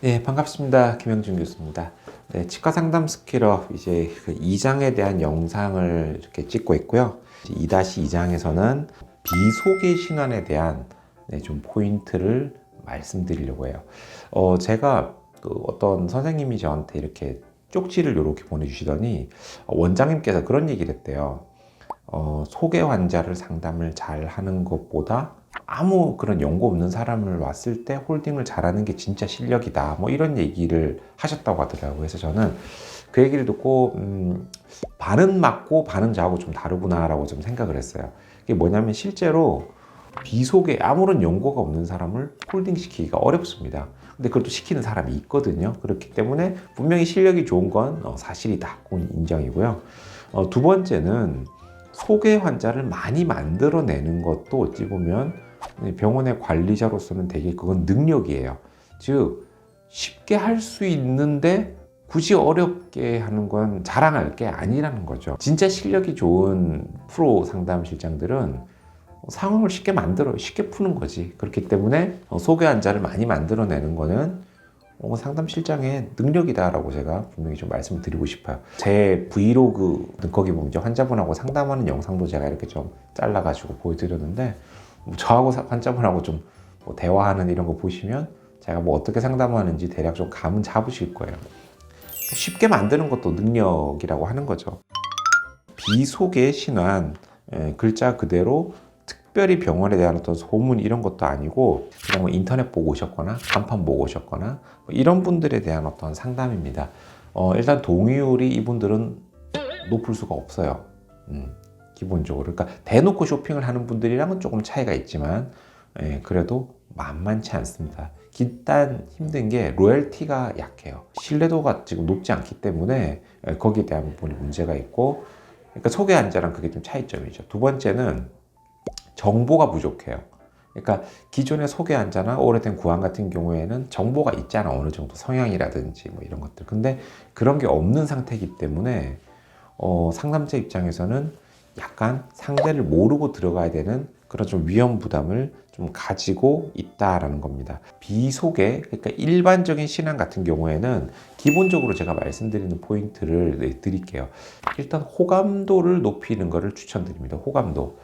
네, 반갑습니다. 김영준 교수입니다. 네, 치과 상담 스킬업 이제 그 2장에 대한 영상을 이렇게 찍고 있고요. 2-2장에서는 비소개 신환에 대한 좀 포인트를 말씀드리려고 해요. 제가 그 어떤 선생님이 저한테 이렇게 쪽지를 이렇게 보내주시더니 원장님께서 그런 얘기를 했대요. 소개 환자를 상담을 잘 하는 것보다 아무 그런 연고 없는 사람을 왔을 때 홀딩을 잘하는 게 진짜 실력이다. 뭐 이런 얘기를 하셨다고 하더라고요. 그래서 저는 그 얘기를 듣고 반은 맞고 반은 저하고 좀 다르구나라고 좀 생각을 했어요. 이게 뭐냐면 실제로 비속에 아무런 연고가 없는 사람을 홀딩 시키기가 어렵습니다. 근데 그것도 시키는 사람이 있거든요. 그렇기 때문에 분명히 실력이 좋은 건 사실이다. 그건 인정이고요. 두 번째는 소개 환자를 많이 만들어내는 것도 어찌 보면 병원의 관리자로서는 되게 그건 능력이에요. 즉 쉽게 할 수 있는데 굳이 어렵게 하는 건 자랑할 게 아니라는 거죠. 진짜 실력이 좋은 프로 상담실장들은 상황을 쉽게 만들어 쉽게 푸는 거지. 그렇기 때문에 소개 환자를 많이 만들어내는 거는 상담실장의 능력이다라고 제가 분명히 좀 말씀을 드리고 싶어요. 제 브이로그 거기 보면 이제 환자분하고 상담하는 영상도 제가 이렇게 좀 잘라가지고 보여드렸는데 저하고 환자분하고 좀 대화하는 이런 거 보시면 제가 뭐 어떻게 상담하는지 대략 좀 감은 잡으실 거예요. 쉽게 만드는 것도 능력이라고 하는 거죠. 비소개 신환, 글자 그대로 특별히 병원에 대한 어떤 소문 이런 것도 아니고 그냥 뭐 인터넷 보고 오셨거나 간판 보고 오셨거나 뭐 이런 분들에 대한 어떤 상담입니다. 일단 동의율이 이분들은 높을 수가 없어요. 기본적으로. 그러니까 대놓고 쇼핑을 하는 분들이랑은 조금 차이가 있지만 그래도 만만치 않습니다. 일단 힘든 게 로열티가 약해요. 신뢰도가 지금 높지 않기 때문에 거기에 대한 부분이 문제가 있고, 그러니까 소개 환자랑 그게 좀 차이점이죠. 두 번째는 정보가 부족해요. 그러니까 기존의 소개 환자나 오래된 구안 같은 경우에는 정보가 있잖아. 어느 정도 성향이라든지 뭐 이런 것들. 근데 그런 게 없는 상태이기 때문에 상담자 입장에서는 약간 상대를 모르고 들어가야 되는 그런 좀 위험 부담을 좀 가지고 있다라는 겁니다. 비소개, 그러니까 일반적인 신앙 같은 경우에는 기본적으로 제가 말씀드리는 포인트를 드릴게요. 일단 호감도를 높이는 것을 추천드립니다. 호감도.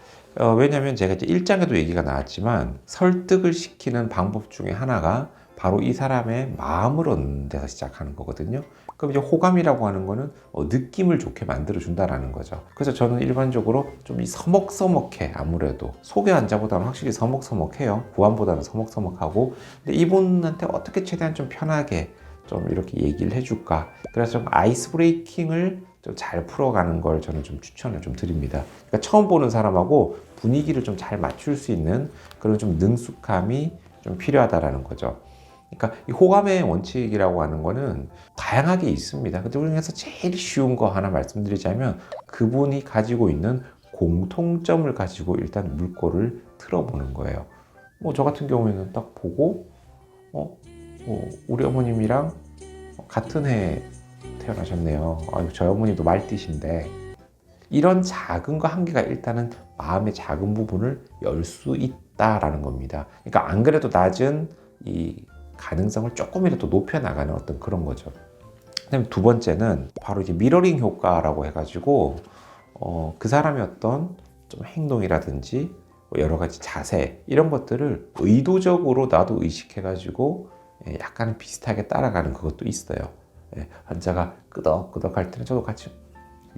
왜냐하면 제가 이제 1장에도 얘기가 나왔지만 설득을 시키는 방법 중에 하나가 바로 이 사람의 마음을 얻는 데서 시작하는 거거든요. 그럼 이제 호감이라고 하는 거는 느낌을 좋게 만들어 준다라는 거죠. 그래서 저는 일반적으로 좀 이 서먹서먹해. 아무래도 소개 환자보다는 확실히 서먹서먹해요. 구안보다는 서먹서먹하고. 근데 이분한테 어떻게 최대한 좀 편하게 좀 이렇게 얘기를 해줄까. 그래서 좀 아이스 브레이킹을 좀 잘 풀어가는 걸 저는 좀 추천을 좀 드립니다. 그러니까 처음 보는 사람하고 분위기를 좀 잘 맞출 수 있는 그런 좀 능숙함이 좀 필요하다라는 거죠. 그러니까 이 호감의 원칙이라고 하는 거는 다양하게 있습니다. 근데 그 중에서 제일 쉬운 거 하나 말씀드리자면 그분이 가지고 있는 공통점을 가지고 일단 물꼬를 틀어보는 거예요. 뭐 저 같은 경우에는 딱 보고 우리 어머님이랑 같은 해 태어나셨네요. 아유, 저희 어머니도 말띠신데 이런 작은 거 한 개가 일단은 마음의 작은 부분을 열 수 있다라는 겁니다. 그러니까 안 그래도 낮은 이 가능성을 조금이라도 높여 나가는 어떤 그런 거죠. 그다음에 두 번째는 바로 이제 미러링 효과라고 해가지고 그 사람의 어떤 좀 행동이라든지 여러 가지 자세 이런 것들을 의도적으로 나도 의식해가지고 약간 비슷하게 따라가는 그것도 있어요. 환자가 끄덕끄덕 할 때는 저도 같이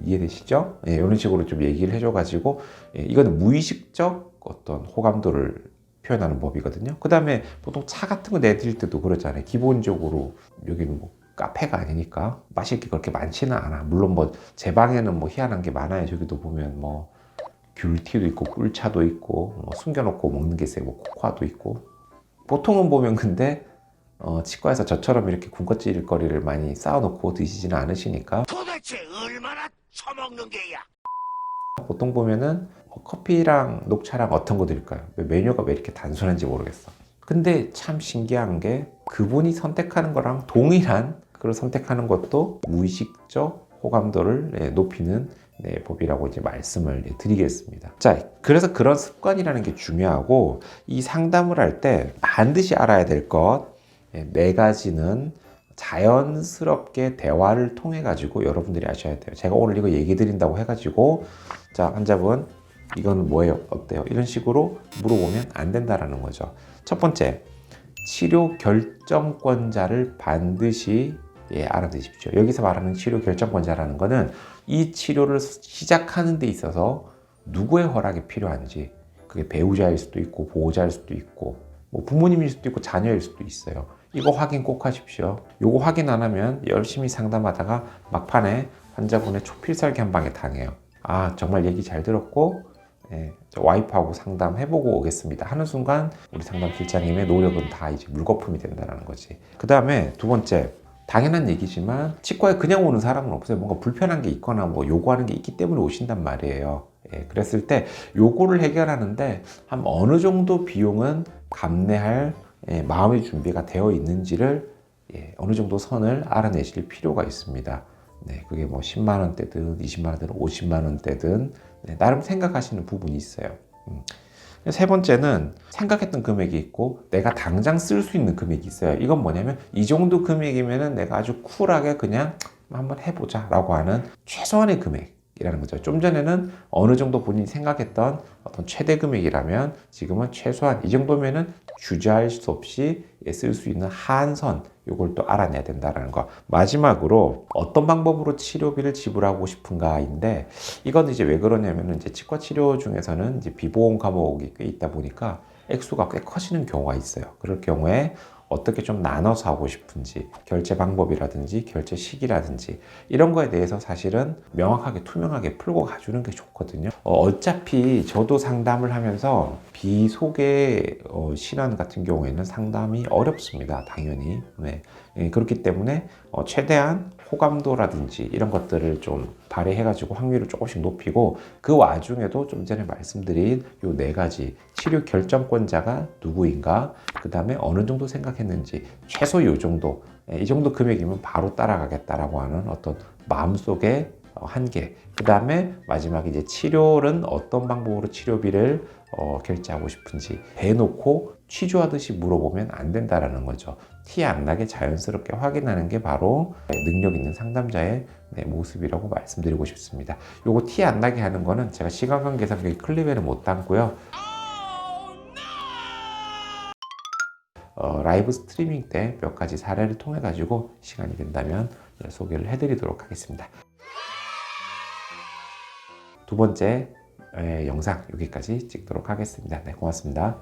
이해되시죠? 이런 식으로 좀 얘기를 해줘가지고 이거는 무의식적 어떤 호감도를 표현하는 법이거든요. 그 다음에 보통 차 같은 거 내드릴 때도 그렇잖아요. 기본적으로 여기는 뭐 카페가 아니니까 마실 게 그렇게 많지는 않아. 물론 뭐 제 방에는 뭐 희한한 게 많아요. 저기도 보면 뭐 귤티도 있고 꿀차도 있고 뭐 숨겨놓고 먹는 게 있어요. 뭐 코코아도 있고. 보통은 보면 근데 치과에서 저처럼 이렇게 군것질거리를 많이 쌓아놓고 드시지는 않으시니까 도대체 얼마나 처먹는 게야? 보통 보면은 커피랑 녹차랑 어떤 거 드릴까요? 메뉴가 왜 이렇게 단순한지 모르겠어. 근데 참 신기한 게 그분이 선택하는 거랑 동일한 그걸 선택하는 것도 무의식적 호감도를 높이는 법이라고 이제 말씀을 드리겠습니다. 자, 그래서 그런 습관이라는 게 중요하고 이 상담을 할 때 반드시 알아야 될 것, 네 가지는 자연스럽게 대화를 통해 가지고 여러분들이 아셔야 돼요. 제가 오늘 이거 얘기 드린다고 해가지고 자, 환자분 이건 뭐예요? 어때요? 이런 식으로 물어보면 안 된다라는 거죠. 첫 번째, 치료 결정권자를 반드시 알아두십시오. 여기서 말하는 치료 결정권자라는 거는 이 치료를 시작하는 데 있어서 누구의 허락이 필요한지, 그게 배우자일 수도 있고 보호자일 수도 있고 뭐 부모님일 수도 있고 자녀일 수도 있어요. 이거 확인 꼭 하십시오. 이거 확인 안 하면 열심히 상담하다가 막판에 환자분의 초필살기 한 방에 당해요. 아, 정말 얘기 잘 들었고 저 와이프하고 상담해보고 오겠습니다 하는 순간 우리 상담실장님의 노력은 다 이제 물거품이 된다는 거지. 그 다음에 두 번째, 당연한 얘기지만 치과에 그냥 오는 사람은 없어요. 뭔가 불편한 게 있거나 뭐 요구하는 게 있기 때문에 오신단 말이에요. 그랬을 때 요거를 해결하는데 한 어느 정도 비용은 감내할 마음의 준비가 되어 있는지를 어느 정도 선을 알아내실 필요가 있습니다. 그게 뭐 10만 원대든 20만 원대든 50만 원대든 나름 생각하시는 부분이 있어요. 세 번째는 생각했던 금액이 있고 내가 당장 쓸 수 있는 금액이 있어요. 이건 뭐냐면 이 정도 금액이면은 내가 아주 쿨하게 그냥 한번 해보자 라고 하는 최소한의 금액이라는 거죠. 좀 전에는 어느 정도 본인이 생각했던 어떤 최대 금액이라면 지금은 최소한 이 정도면은 주저할 수 없이 쓸 수 있는 한선, 이걸 또 알아내야 된다는 거. 마지막으로 어떤 방법으로 치료비를 지불하고 싶은가인데, 이건 이제 왜 그러냐면은 이제 치과 치료 중에서는 이제 비보험 과목이 꽤 있다 보니까 액수가 꽤 커지는 경우가 있어요. 그럴 경우에 어떻게 좀 나눠서 하고 싶은지, 결제 방법이라든지 결제 시기라든지 이런 거에 대해서 사실은 명확하게 투명하게 풀고 가주는 게 좋거든요. 어차피 저도 상담을 하면서 비소개 신안 같은 경우에는 상담이 어렵습니다. 당연히. 그렇기 때문에 최대한 호감도라든지 이런 것들을 좀 발휘해가지고 확률을 조금씩 높이고, 그 와중에도 좀 전에 말씀드린 요 네 가지 치료 결정권자가 누구인가, 그 다음에 어느 정도 생각했는지, 최소 요 정도, 이 정도 금액이면 바로 따라가겠다라고 하는 어떤 마음속의 한계, 그 다음에 마지막에 이제 치료는 어떤 방법으로 치료비를 결제하고 싶은지 대놓고 취조하듯이 물어보면 안 된다라는 거죠. 티 안 나게 자연스럽게 확인하는 게 바로 능력 있는 상담자의 모습이라고 말씀드리고 싶습니다. 요거 티 안 나게 하는 거는 제가 시간 관계상 클립에는 못 담고요. 라이브 스트리밍 때 몇 가지 사례를 통해 가지고 시간이 된다면 소개를 해드리도록 하겠습니다. 두 번째 영상 여기까지 찍도록 하겠습니다. 고맙습니다.